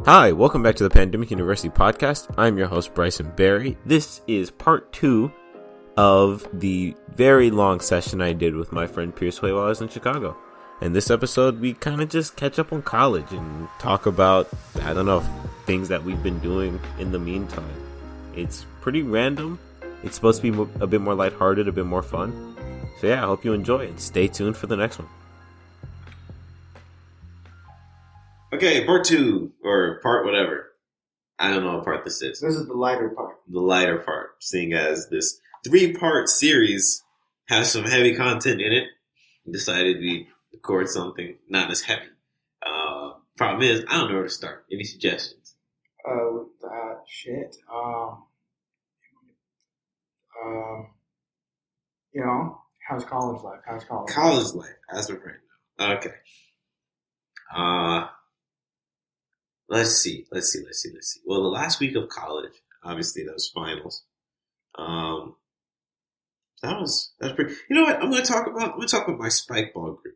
Hi, welcome back to the Pandemic University podcast. I'm your host, Bryson Berry. This is part 2 of the very long session I did with my friend Pierce Way while I was in Chicago. In this episode, we kind of just catch up on college and talk about, things that we've been doing in the meantime. It's pretty random. It's supposed to be a bit more lighthearted, a bit more fun. So yeah, I hope you enjoy it. Stay tuned for the next one. Okay, part 2, or part whatever. I don't know what part this is. This is the lighter part. The lighter part, seeing as this 3-part series has some heavy content in it. We decided we record something not as heavy. Problem is, I don't know where to start. Any suggestions? How's college life? College life, as of right now. Okay. Let's see. Well, the last week of college, obviously, that was finals. That was pretty. You know what? I'm going to talk about my spike ball group.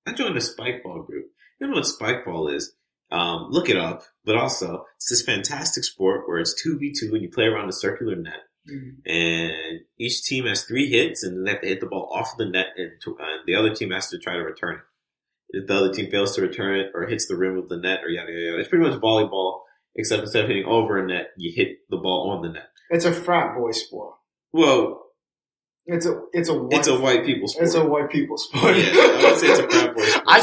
I joined a spike ball group. You know what spike ball is? Look it up. But also, it's this fantastic sport where it's 2v2 and you play around a circular net. Mm-hmm. And each team has 3 hits, and they have to hit the ball off of the net, and the other team has to try to return it. If the other team fails to return it or hits the rim of the net or yada, yada, yada. It's pretty much volleyball, except instead of hitting over a net, you hit the ball on the net. It's a frat boy sport. Well, it's a white people sport. It's a white people sport. Yeah, I would say it's a frat boy sport. I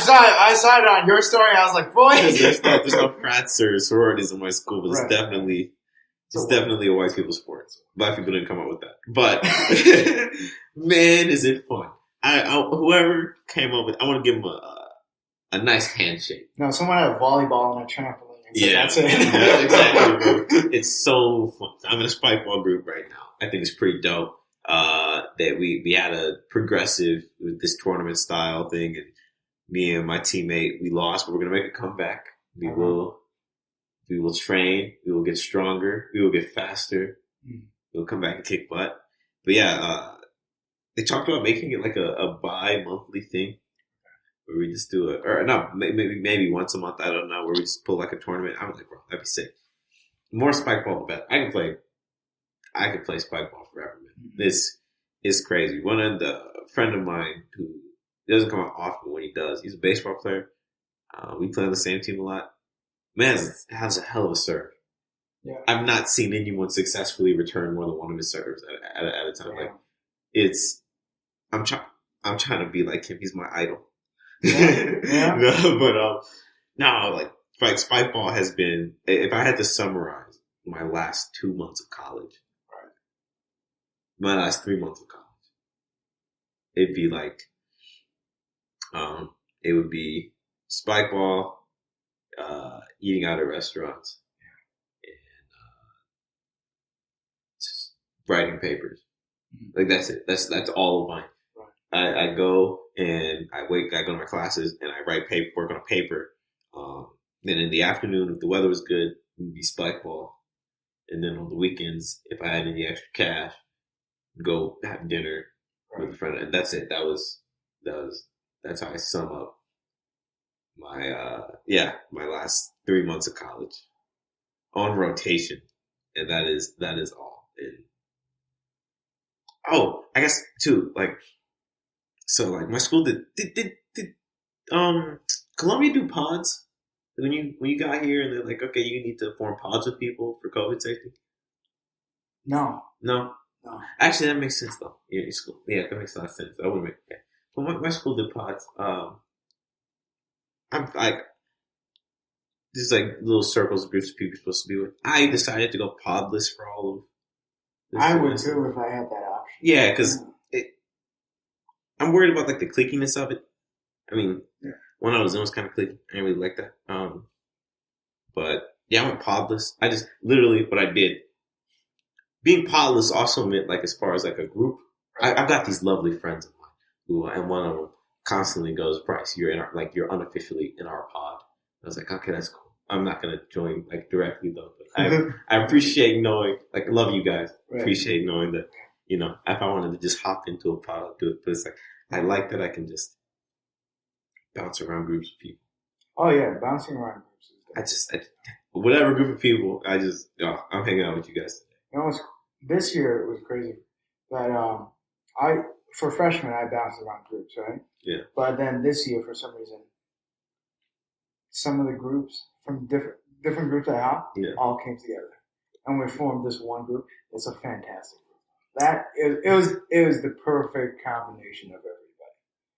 saw it on your story. I was like, boy. There's no frats or sororities in my school, but right. It's definitely a white people sport. Black people didn't come up with that. But, man, is it fun. Whoever came up with I want to give them a nice handshake. No, someone had a volleyball and a trampoline. That's it. Yeah, exactly. It's so fun. I'm in a spike ball group right now. I think it's pretty dope. That we had a progressive with this tournament style thing, and me and my teammate, we lost, but we're gonna make a comeback. We will train. We will get stronger. We will get faster. We'll come back and kick butt. But yeah, they talked about making it like a bi-monthly thing. Where we just do it, or not, maybe once a month, I don't know, where we just pull like a tournament. I'm like, bro, that'd be sick. More spike ball, the better. I can play spike ball forever, man. This is crazy. A friend of mine who doesn't come out often when he does, he's a baseball player. We play on the same team a lot. Man, has a hell of a serve. Yeah. I've not seen anyone successfully return more than one of his serves at a time. Yeah. Like, I'm trying to be like him. He's my idol. Yeah. Like spike ball has been, if I had to summarize my last 2 months of college, right, my last 3 months of college, it'd be like, it would be spike ball, eating out at restaurants, and just writing papers. Like that's it. That's all of mine. I go and I go to my classes and I write work on a paper. Then in the afternoon, if the weather was good, it would be spike ball. And then on the weekends, if I had any extra cash, go have dinner with a friend. And that's it. That's how I sum up my last 3 months of college on rotation. And that is all. And, I guess too, so my school did Columbia do pods when you got here, and they're like, okay, you need to form pods with people for COVID safety? No. Actually, that makes sense though. Your school, yeah, that makes a lot of sense. I wouldn't make okay. But my school did pods. I'm like, there's like little circles of groups of people you're supposed to be with. I decided to go podless for all of this. I would too if I had that option. Yeah, because I'm worried about like the clickiness of it. I mean, when I was in, it was kind of clicky. I didn't really like that. But yeah, I went podless. I just literally what I did. Being podless also meant like as far as like a group. I've got these lovely friends of mine who, and one of them constantly goes, "Bryce, you're unofficially in our pod." I was like, okay, that's cool. I'm not gonna join like directly though. But I appreciate knowing, like, I love you guys. Right. Appreciate knowing that, you know, if I wanted to just hop into a pod, I'll do it. But it's like I like that I can just bounce around groups of people. Oh yeah, bouncing around groups. whatever group of people, I'm hanging out with you guys. You know, this year it was crazy that for freshmen I bounced around groups, right? Yeah. But then this year, for some reason, some of the groups from different groups I have all came together, and we formed this one group. It's a fantastic group. It was the perfect combination of everybody.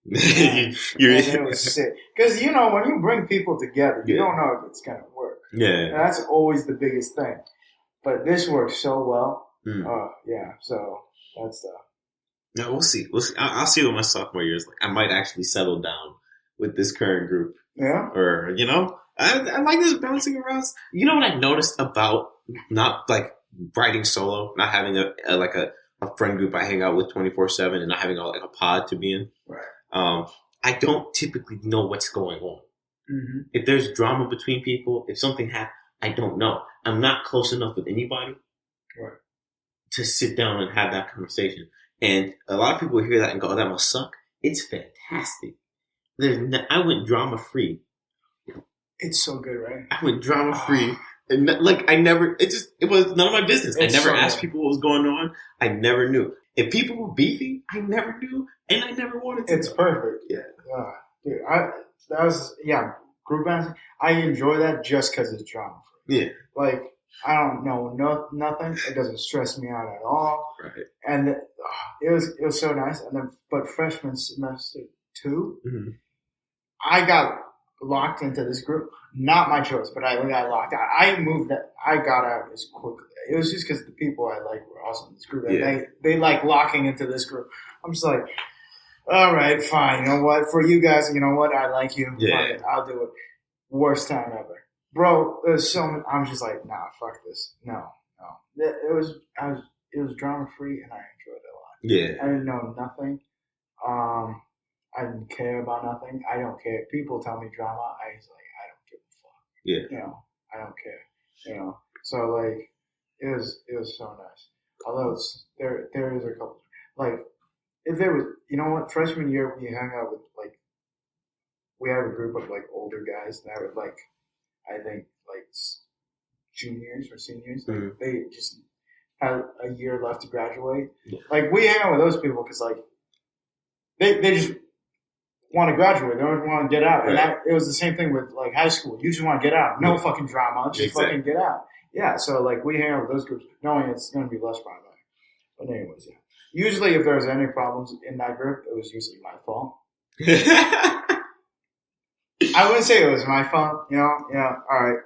And it was sick because when you bring people together, you don't know if it's gonna work. Yeah. And that's always the biggest thing. But this works so well. So that's the. No, we'll see. I'll see what my sophomore year is like. I might actually settle down with this current group. Yeah. Or, I like this bouncing around. You know what I noticed about not like writing solo, not having a friend group I hang out with 24/7 and not having a pod to be in. Right. I don't typically know what's going on. Mm-hmm. If there's drama between people, if something happens, I don't know. I'm not close enough with anybody to sit down and have that conversation. And a lot of people hear that and go, oh, that must suck. It's fantastic. I went drama free. It's so good, right? I went drama free. And it was none of my business. I never asked people what was going on. I never knew. If people were beefy, I never knew. And I never wanted to. It's perfect. Yeah. Dude, group bands. I enjoy that just because it's drama free. Yeah. Like, I don't know nothing. It doesn't stress me out at all. Right. And it was so nice. And then, but freshman semester 2, mm-hmm. I got locked into this group. Not my choice, but I got locked out. I got out as quickly. It was just because the people I like were also in this group. And they like locking into this group. I'm just like, all right, fine. You know what? For you guys, you know what? I like you. Yeah. Fine, I'll do it. Worst time ever. Bro, there's so much. I'm just like, nah, fuck this. No. It was drama free, and I enjoyed it a lot. Yeah. I didn't know nothing. I didn't care about nothing. I don't care. People tell me drama. I was like, I don't give a fuck. Yeah. I don't care. So like, it was so nice. Although there is a couple like, if there was, freshman year we hung out with like, we have a group of like older guys that were like, I think like juniors or seniors. Mm-hmm. They just had a year left to graduate. Yeah. Like we hang out with those people because like they just want to graduate. They don't want to get out. Right. And it was the same thing with like high school. You just want to get out. No fucking drama. Just fucking get out. Yeah. So like we hang out with those groups knowing it's going to be less drama. But anyways, yeah. Usually if there was any problems in that group, it was usually my fault. I wouldn't say it was my fault, all right.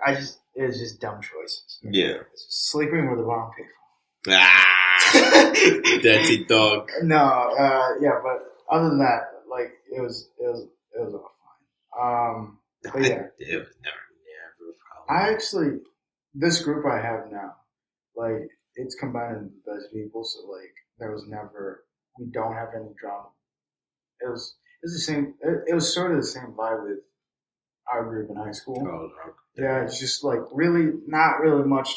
It was just dumb choices. Yeah. Just sleeping with the wrong people. Dirty dog. No, but other than that, like, it was all fine. But yeah. It was never a problem. This group I have now, like, it's combining the best people, so, like, we don't have any drama. It was the same, it was sort of the same vibe with our group in high school. Oh, yeah, it's just like not really much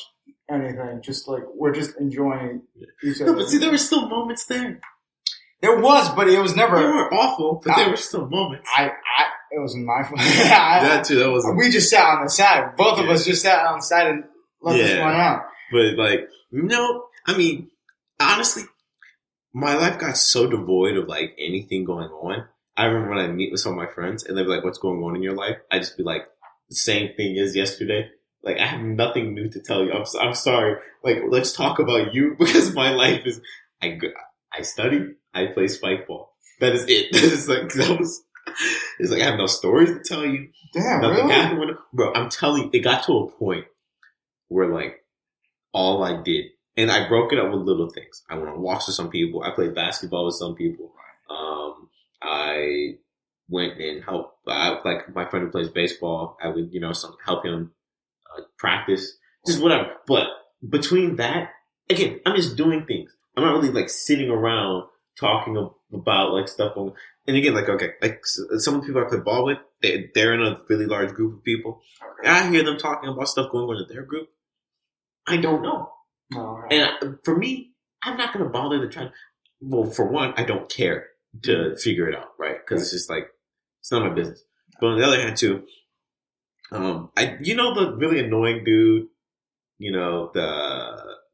anything. Just like we're just enjoying each other. No, but see, there were still moments there. There was, but it was never. They were awful, but there were still moments. It wasn't my fault. That too. That wasn't. We just sat on the side. Both of us just sat on the side and let this one out. But like, no, I mean, honestly, my life got so devoid of like anything going on. I remember when I meet with some of my friends and they'd be like, what's going on in your life? I just be like, the same thing as yesterday. Like, I have nothing new to tell you. I'm sorry. Like, let's talk about you because my life is, I study, I play spike ball. That is it. It's like, I have no stories to tell you. Damn, nothing really? happened. Bro, I'm telling you, it got to a point where like, all I did, and I broke it up with little things. I went on walks with some people. I played basketball with some people. I went and helped, like my friend who plays baseball, I would, help him practice, just whatever. But between that, again, I'm just doing things. I'm not really like sitting around talking about like stuff. And again, like, okay, like some of the people I play ball with, they're in a really large group of people. Okay. I hear them talking about stuff going on in their group. I don't know. Right. And for me, I'm not going to bother to try. Well, for one, I don't care to figure it out, right? Because it's just like, it's not my business. But on the other hand, too, The really annoying dude,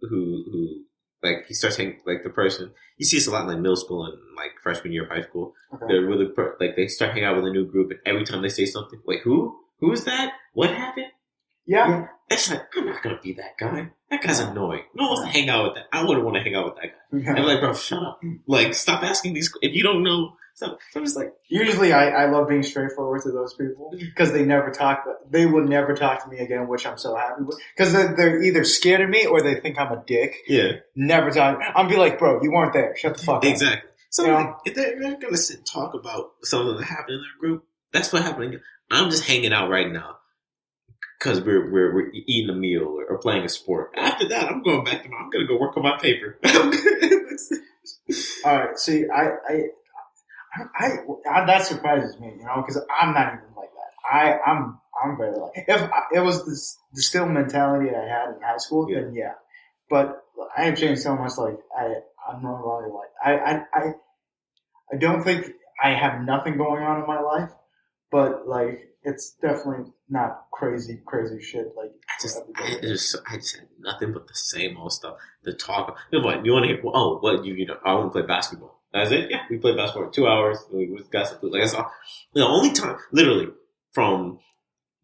who like he starts hanging like the person you see this a lot in like middle school and like freshman year of high school. Okay. They're really like they start hanging out with a new group, and every time they say something, wait, who is that? What happened? Yeah. It's like, I'm not gonna be that guy. That guy's annoying. No one wants to hang out with that. I wouldn't want to hang out with that guy. Yeah. And I'm like, bro, shut up. Like, stop asking these. If you don't know, so I'm just like. Usually, I love being straightforward to those people because they never talk. They will never talk to me again, which I'm so happy with. Because they're either scared of me or they think I'm a dick. Yeah. Never talk. I'll be like, bro, you weren't there. Shut the fuck up. Exactly. So like, if they're gonna sit and talk about something that happened in their group, that's what happened. I'm just hanging out right now. Because we're eating a meal or playing a sport. After that, I'm going back to I'm going to go work on my paper. All right. See, I that surprises me, because I'm not even like that. I'm very like if it was the still mentality I had in high school, then yeah. But I have changed so much. Like I'm not really like I don't think I have nothing going on in my life, but like. It's definitely not crazy shit. Like I just had nothing but the same old stuff. The talk. What you want to hear? Oh, what I want to play basketball. That's it. Yeah, we played basketball for 2 hours. We got some food. Like that's all. The only time, literally, from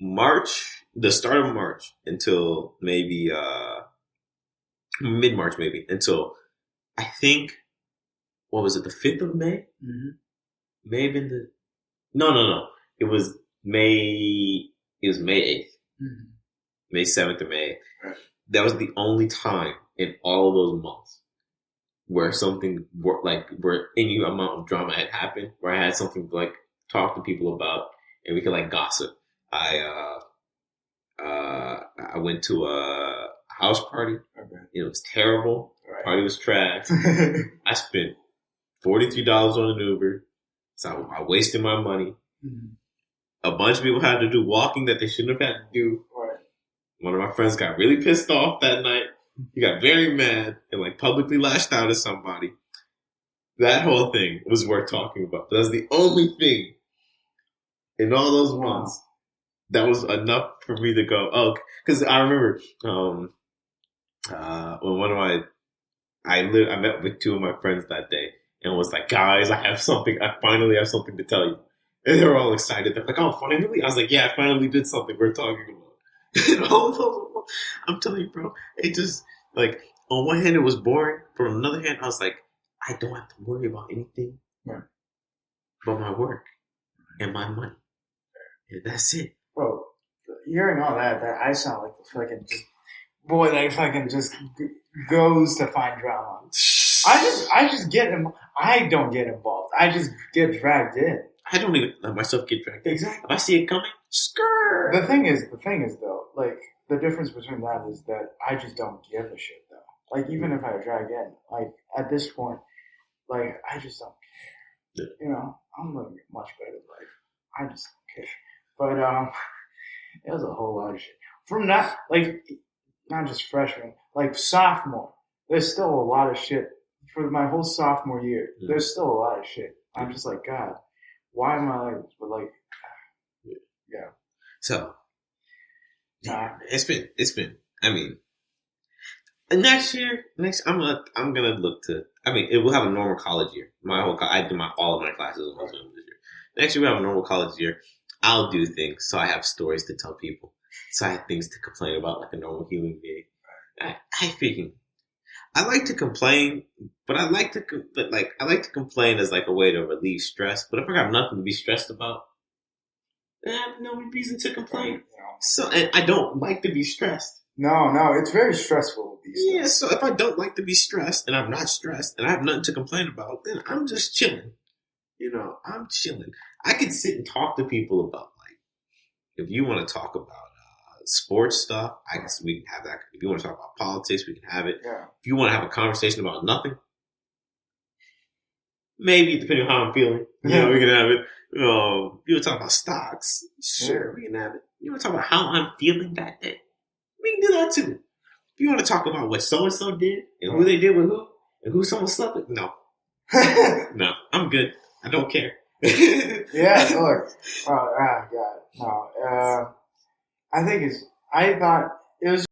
the start of March until maybe mid-March, maybe until I think what was it? The 5th of May. Mm-hmm. May have been no. It was. It was May 8th. Mm-hmm. May 7th or May 8th. Right. That was the only time in all of those months where something where any amount of drama had happened, where I had something to like talk to people about and we could like gossip. I went to a house party. Okay. It was terrible. Right. Party was trash. I spent $43 on an Uber. So I wasted my money. Mm-hmm. A bunch of people had to do walking that they shouldn't have had to do. Right. One of my friends got really pissed off that night. He got very mad and like publicly lashed out at somebody. That whole thing was worth talking about. But that's the only thing in all those months that was enough for me to go, oh, because I remember when I met with 2 of my friends that day and was like, guys, I finally have something to tell you. And they were all excited. They're like, oh, finally? I was like, yeah, I finally did something we're talking about. And all of those, I'm telling you, bro, it just, like, on one hand, it was boring. But on another hand, I was like, I don't have to worry about anything but my work and my money. And that's it. Bro, hearing all that I sound like the fucking boy that fucking just goes to find drama. I just get him. I don't get involved. I just get dragged in. I don't even let myself get dragged. Exactly. If I see it coming, skrrr. The thing is though, like the difference between that is that I just don't give a shit though. Like even if I drag in, like at this point, like I just don't care. Yeah. I'm living a much better life. I just don't care. But it was a whole lot of shit. From that, like not just freshman, like sophomore. There's still a lot of shit for my whole sophomore year. Yeah. There's still a lot of shit. I'm just like, God. Why am I like this? But like, yeah. So, it's been. I mean, next year, I'm gonna look to. I mean, it will have a normal college year. I did all of my classes on Zoom this year. Next year we have a normal college year. I'll do things so I have stories to tell people. So I have things to complain about like a normal human being. I like to complain, but I like to complain as like a way to relieve stress. But if I got nothing to be stressed about, I have no reason to complain. So, and I don't like to be stressed. No, it's very stressful with these things. Yeah, so if I don't like to be stressed, and I'm not stressed, and I have nothing to complain about, then I'm just chilling. I'm chilling. I can sit and talk to people about like, if you want to talk about sports stuff, I guess we can have that. If you want to talk about politics, we can have it. Yeah. If you want to have a conversation about nothing, maybe depending on how I'm feeling, we can have it. You want to talk about stocks? Sure, we can have it. You want to talk about how I'm feeling that day? We can do that too. If you want to talk about what so and so did and who they did with who and who someone slept with, no, I'm good. I don't care. Yeah, look. Oh, God, no. I think I thought it was